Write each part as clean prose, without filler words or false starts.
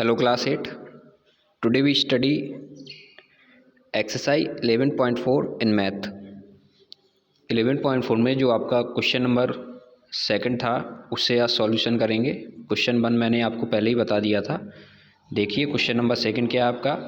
Hello class 8. Today we study exercise 11.4 in math. 11.4 में जो आपका क्वेश्चन नंबर सेकंड था उससे आज सॉल्यूशन करेंगे। क्वेश्चन 1 मैंने आपको पहले ही बता दिया था। देखिए क्वेश्चन नंबर सेकंड क्या है आपका।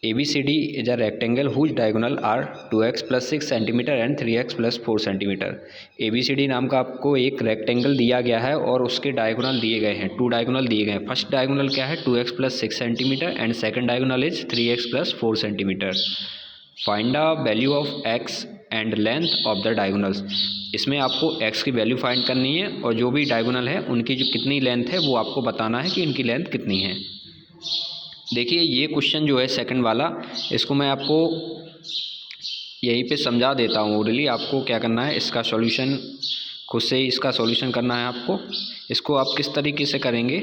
ABCD is a rectangle whose diagonal are 2x plus 6 centimetre and 3x plus 4 centimetre. ABCD नाम का आपको एक रेक्टेंगल दिया गया है और उसके डायगोनल दिए गए हैं, 2 डायगोनल दिए गए हैं। फर्स्ट डायगोनल क्या है 2x plus 6 centimetre and second diagonal is 3x plus 4 centimetre. Find the value of x and length of the diagonals. इसमें आपको x की वैल्यू फाइंड करनी है और जो भी डायगोनल है उनकी जो कितनी लेंथ है वो आपको बताना है कि इनकी लेंथ कितनी है। देखिए ये क्वेश्चन जो है सेकंड वाला, इसको मैं आपको यहीं पे समझा देता हूँ। ओरली आपको क्या करना है, इसका सॉल्यूशन खुद से ही इसका सॉल्यूशन करना है आपको। इसको आप किस तरीके से करेंगे,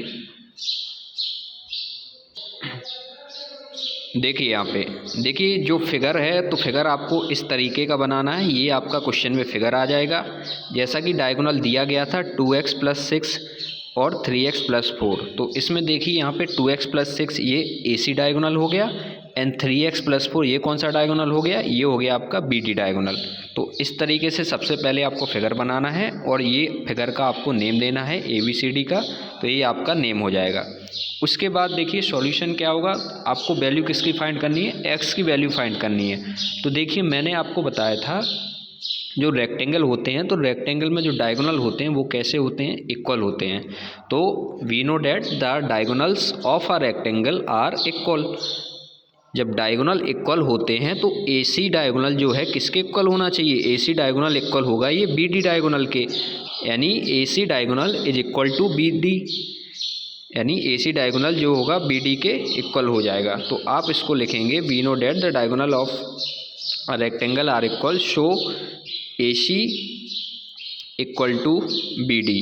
देखिए यहाँ पे देखिए जो फिगर है तो फिगर आपको इस तरीके का बनाना है। ये आपका क्वेश्चन में फिगर आ जाएगा जैसा कि डायगोनल दिया गया था 2x plus 6 और 3x plus 4। तो इसमें देखिए यहाँ पे 2x plus 6 ये AC डायगोनल हो गया एंड 3x plus 4 ये कौन सा डायगोनल हो गया, ये हो गया आपका BD डायगोनल। तो इस तरीके से सबसे पहले आपको फिगर बनाना है और ये फिगर का आपको नेम देना है ABCD का, तो ये आपका नेम हो जाएगा। उसके बाद देखिए सॉल्यूशन क्या होगा, आपको वैल्यू किसकी फाइंड करनी है, x की वैल्यू फाइंड करनी है। तो देखिए मैंने आपको बताया था जो रेक्टेंगल होते हैं तो रेक्टेंगल में जो डायगोनल होते हैं वो कैसे होते हैं, इक्वल होते हैं। तो we know that the diagonals of a rectangle are equal. जब डायगोनल इक्वल होते हैं तो AC डायगोनल जो है किसके इक्वल होना चाहिए, AC डायगोनल इक्वल होगा ये BD डायगोनल के, यानी AC diagonal is equal to BD, यानी AC डायगोनल जो होगा BD के इक्वल हो जाएगा। तो आप इसको लिखेंगे we know that the diagonal of a rectangle are equal, so AC equal to BD।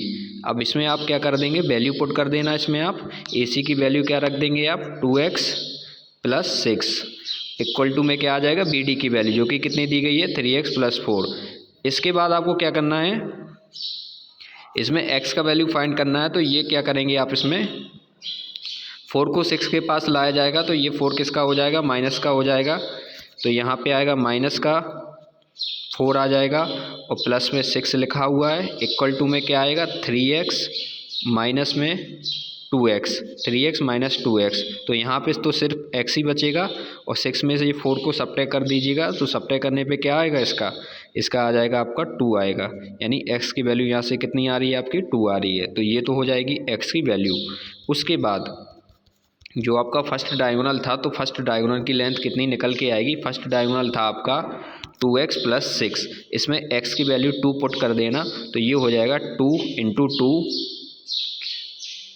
अब इसमें आप क्या कर देंगे, वैल्यू पुट कर देना। इसमें आप AC की वैल्यू क्या रख देंगे आप 2x plus 6 इक्वल टू में क्या आ जाएगा BD की वैल्यू जो कि कितनी दी गई है 3x plus 4। इसके बाद आपको क्या करना है, इसमें x का वैल्यू फाइंड करना है। तो ये क्या करेंगे आप, इसमें 4 को 6 के पास लाया जाएगा तो ये 4 किसका हो जाएगा, माइनस का हो जाएगा। तो यहाँ पे आएगा माइनस का 4 आ जाएगा और प्लस में 6 लिखा हुआ है, इक्वल टू में क्या आएगा 3x माइनस में 2x, 3x माइनस 2x। तो यहाँ पे तो सिर्फ x ही बचेगा और 6 में से ये 4 को सब्ट्रैक्ट कर दीजिएगा। तो सब्ट्रैक्ट करने पे क्या आएगा, इसका आ जाएगा आपका 2 आएगा, यानी x की वैल्यू यहाँ से कितनी आ रही है आपकी 2 आ रही है। तो ये तो हो जाएगी x की वैल्यू। उसके बाद जो आपका फर्स्ट डायगोनल था तो फर्स्ट डायगोनल की लेंथ कितनी निकल के आएगी, फर्स्ट डायगोनल था आपका 2x plus 6, इसमें x की वैल्यू 2 पुट कर देना। तो ये हो जाएगा 2 × 2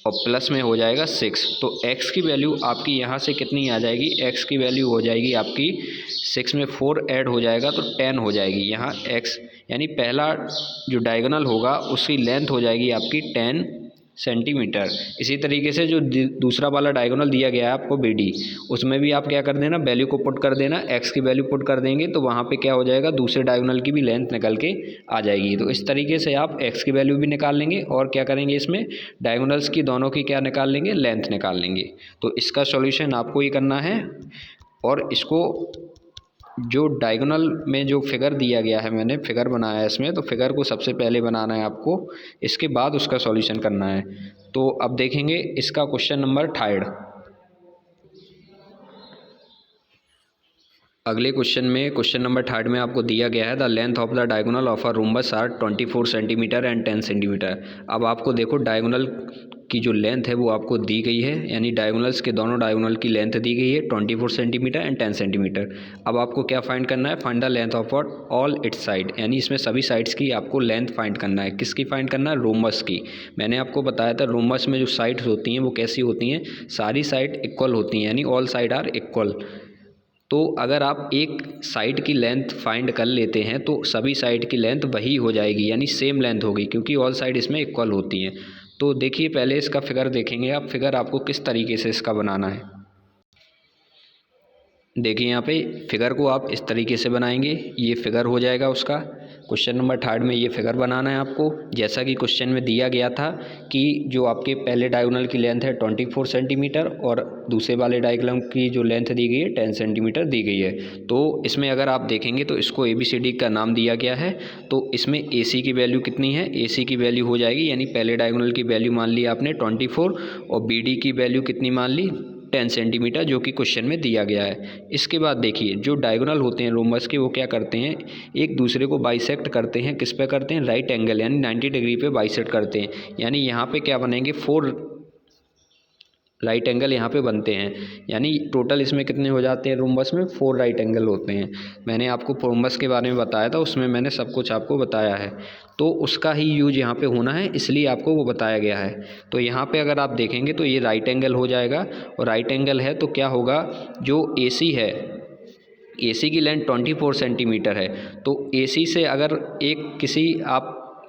और प्लस में हो जाएगा 6। तो x की वैल्यू आपकी यहाँ से कितनी आ जाएगी, x की वैल्यू हो जाएगी आपकी 6 में 4 ऐड हो जाएगा तो 10 हो जाएगी। यहाँ x यानी पहला जो डायगोनल होगा उसकी लेंथ हो जाएगी आपकी 10 सेंटीमीटर। इसी तरीके से जो दूसरा वाला डायगोनल दिया गया है आपको BD, उसमें भी आप क्या कर देना, वैल्यू को पुट कर देना, x की वैल्यू पुट कर देंगे तो वहाँ पे क्या हो जाएगा, दूसरे डायगोनल की भी लेंथ निकल के आ जाएगी। तो इस तरीके से आप x की वैल्यू भी निकाल लेंगे और क्या करेंगे, इसमें डायगोनल्स की दोनों की क्या निकाल लेंगे, लेंथ निकाल लेंगे। तो इसका सॉल्यूशन आपको ही करना है और इसको जो डायगोनल में जो फिगर दिया गया है, मैंने फिगर बनाया है इसमें, तो फिगर को सबसे पहले बनाना है आपको, इसके बाद उसका सॉल्यूशन करना है। तो अब देखेंगे इसका क्वेश्चन नंबर थर्ड। अगले क्वेश्चन में क्वेश्चन नंबर थर्ड में आपको दिया गया है the length of the diagonal of a rhombus are 24 centimetre and 10 centimetre. अब आपको देखो डायगोनल की जो लेंथ है वो आपको दी गई है, यानी डायगोनल्स के दोनों डायगोनल की लेंथ दी गई है 24 सेंटीमीटर एंड 10 सेंटीमीटर। अब आपको क्या फाइंड करना है, find the length of all it's side, यानी इसमें सभी साइड्स की आपको लेंथ फाइंड करना है। किसकी फाइंड करना है, रोम्बस की। मैंने आपको बताया था रोम्बस में जो साइड्स होती हैं वो कैसी होती हैं, सारी साइड इक्वल होती हैं, यानी ऑल साइड आर इक्वल। तो अगर आप एक साइड की लेंथ फाइंड कर लेते हैं तो सभी साइड की लेंथ वही हो जाएगी, यानी सेम लेंथ होगी, क्योंकि ऑल साइड इसमें इक्वल होती हैं। तो देखिए पहले इसका फिगर देखेंगे आप, फिगर आपको किस तरीके से इसका बनाना है। देखिए यहाँ पे फिगर को आप इस तरीके से बनाएंगे, ये फिगर हो जाएगा उसका। क्वेश्चन नंबर 3 में ये फिगर बनाना है आपको, जैसा कि क्वेश्चन में दिया गया था कि जो आपके पहले डायगोनल की लेंथ है 24 सेंटीमीटर और दूसरे वाले डायगोनल की जो लेंथ दी गई है 10 सेंटीमीटर दी गई है। तो इसमें अगर आप देखेंगे तो इसको ABCD का नाम दिया गया है। तो इसमें AC की वैल्यू कितनी है, AC की वैल्यू हो जाएगी, यानी पहले डायगोनल की वैल्यू मान ली आपने 24 और BD की वैल्यू कितनी मान ली 10 सेंटीमीटर, जो कि क्वेश्चन में दिया गया है। इसके बाद देखिए जो डायगोनल होते हैं रोम्बस के, वो क्या करते हैं, एक दूसरे को बाइसेक्ट करते हैं। किस पे करते हैं, राइट एंगल यानी 90 डिग्री पे बाइसेक्ट करते हैं। यानी यहाँ पे क्या बनेंगे, 4 राइट एंगल यहाँ पे बनते हैं। यानी टोटल इसमें कितने हो जाते हैं, रोम्बस में 4 राइट एंगल होते हैं। मैंने आपको रोम्बस के बारे में बताया था, उसमें मैंने सब कुछ आपको बताया है, तो उसका ही यूज यहाँ पे होना है, इसलिए आपको वो बताया गया है। तो यहाँ पे अगर आप देखेंगे तो ये राइट एंगल हो जाएगा, और राइट एंगल है तो क्या होगा, जो AC है, AC की लेंथ 24 सेंटीमीटर है। तो AC से अगर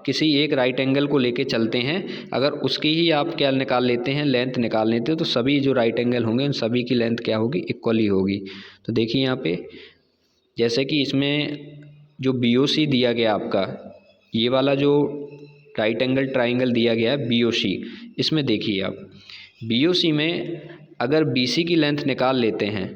किसी एक राइट एंगल को लेके चलते हैं, अगर उसकी ही आप क्या निकाल लेते हैं, लेंथ निकाल लेते हैं, तो सभी जो राइट एंगल होंगे उन सभी की लेंथ क्या होगी, इक्वल ही होगी। तो देखिए यहाँ पे जैसे कि इसमें जो BOC दिया गया आपका, ये वाला जो राइट एंगल ट्राइंगल दिया गया है BOC, इसमें देखिए आप BOC में अगर BC की लेंथ निकाल लेते हैं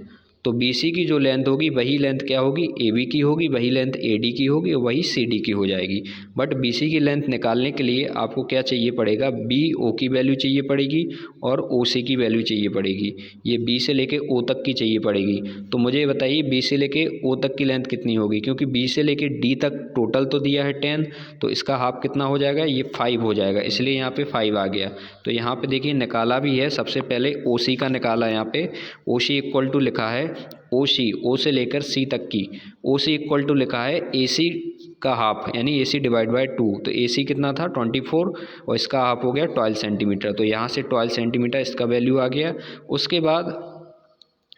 तो BC की जो लेंथ होगी वही लेंथ क्या होगी, AB की होगी, वही लेंथ AD की होगी और वही CD की हो जाएगी। बट BC की लेंथ निकालने के लिए आपको क्या चाहिए पड़ेगा, BO की वैल्यू चाहिए पड़ेगी और OC की वैल्यू चाहिए पड़ेगी। ये B से लेके O तक की चाहिए पड़ेगी। तो मुझे बताइए B से लेके O तक की लेंथ कितनी होगी, क्योंकि B से लेके D तक टोटल तो दिया है 10, तो इसका हाफ कितना हो जाएगा, ये 5 हो जाएगा, इसलिए यहाँ पे 5 आ गया। तो यहाँ पे देखिए निकाला भी है, सबसे पहले OC का निकाला, यहाँ पे OC इक्वल टू लिखा है OC, O से लेकर C तक की, OC इक्वल टू लिखा है AC का हाफ, यानी AC डिवाइड बाय 2। तो AC कितना था 24 और इसका हाफ हो गया 12 सेंटीमीटर। तो यहाँ से 12 सेंटीमीटर इसका वैल्यू आ गया। उसके बाद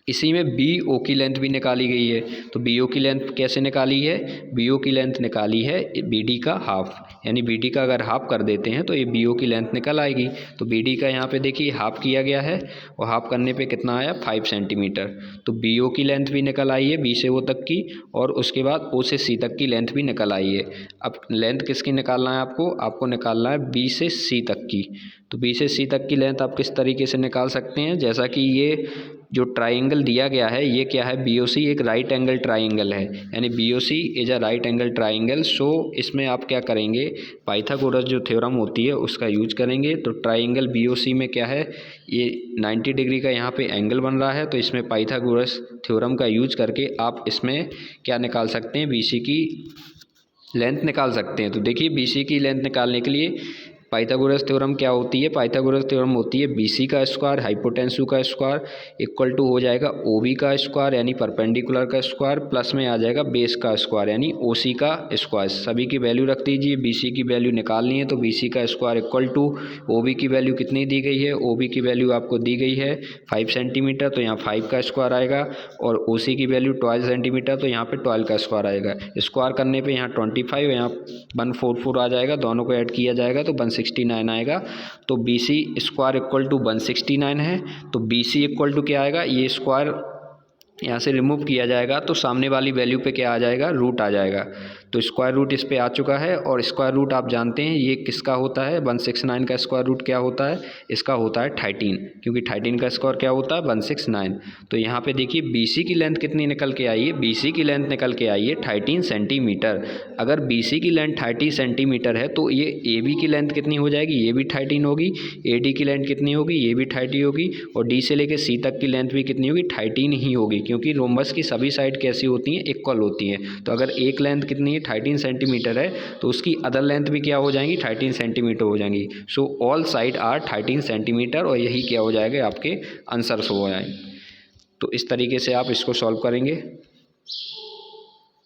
इसी में BO की लेंथ भी निकाली गई है। तो BO की लेंथ कैसे निकाली है, BO की लेंथ निकाली है BD का हाफ, यानी BD का अगर हाफ कर देते हैं तो ये BO की लेंथ निकल आएगी। तो BD का यहाँ पे देखिए हाफ किया गया है और हाफ करने पे कितना आया 5 सेंटीमीटर। तो BO की लेंथ भी निकल आई है B से O तक की, और उसके बाद O से C तक की लेंथ भी निकल आई है। अब लेंथ किसकी निकालना है आपको निकालना है B से C तक की। तो B से C तक की लेंथ आप किस तरीके से निकाल सकते हैं, जैसा कि ये जो ट्राइंगल दिया गया है ये क्या है, BOC एक राइट एंगल ट्राइंगल है, यानी BOC is a right angle triangle. So इसमें आप क्या करेंगे, पाइथागोरस जो थ्योरम होती है उसका यूज करेंगे। तो ट्राइंगल BOC में क्या है, ये 90 डिग्री का यहाँ पे एंगल बन रहा है, तो इसमें पाइथागोरस थ्योरम का यूज करके आप इसमें क्या निकाल सकते हैं, BC की लेंथ निकाल सकते हैं। तो देखिए BC की लेंथ निकालने के लिए पाइथागोरस थ्योरम क्या होती है, पाइथागोरस थ्योरम होती है BC का स्क्वायर हाइपोटेन्यू का स्क्वायर इक्वल टू हो जाएगा OB का स्क्वायर यानी परपेंडिकुलर का स्क्वायर, प्लस में आ जाएगा बेस का स्क्वायर यानी OC का स्क्वायर। सभी की वैल्यू रख दीजिए, BC की वैल्यू निकालनी है तो BC का स्क्वायर इक्वल टू OB की वैल्यू कितनी दी गई है, OB की वैल्यू आपको दी गई है 5 सेंटीमीटर, तो यहाँ 5 का स्क्वायर आएगा, और OC की वैल्यू 12 सेंटीमीटर, तो यहाँ पे 12 का स्क्वायर आएगा। स्क्वायर करने पे यहाँ 25 यहाँ 144 आ जाएगा, दोनों को ऐड किया जाएगा तो 169 आएगा। तो BC स्क्वायर इक्वल टू 169 है। तो BC इक्वल टू क्या आएगा, ये स्क्वायर यहाँ से रिमूव किया जाएगा तो सामने वाली वैल्यू पे क्या आ जाएगा, रूट आ जाएगा। तो स्क्वायर रूट इस पे आ चुका है, और स्क्वायर रूट आप जानते हैं ये किसका होता है, 169 का स्क्वायर रूट क्या होता है, इसका होता है 13, क्योंकि 13 का स्क्वायर क्या होता है 169। तो यहाँ पे देखिए BC की लेंथ कितनी निकल के आई है, BC की लेंथ निकल के आई है 13 सेंटीमीटर। अगर BC की लेंथ 30 सेंटीमीटर है तो ये AB की लेंथ कितनी हो जाएगी, ये भी 13 होगी, AD की लेंथ कितनी होगी, ये भी 30 होगी, और D से लेके C तक की लेंथ भी कितनी होगी, 13 ही होगी, क्योंकि रोम्बस की सभी साइड कैसी होती हैं, इक्वल होती हैं। तो अगर एक लेंथ कितनी है 13 सेंटीमीटर है तो उसकी अदर लेंथ भी क्या हो जाएंगी, 13 सेंटीमीटर हो जाएंगी। So all side are 13 centimetre, और यही क्या हो जाएगा, आपके आंसर्स हो जाएंगे। तो इस तरीके से आप इसको सॉल्व करेंगे।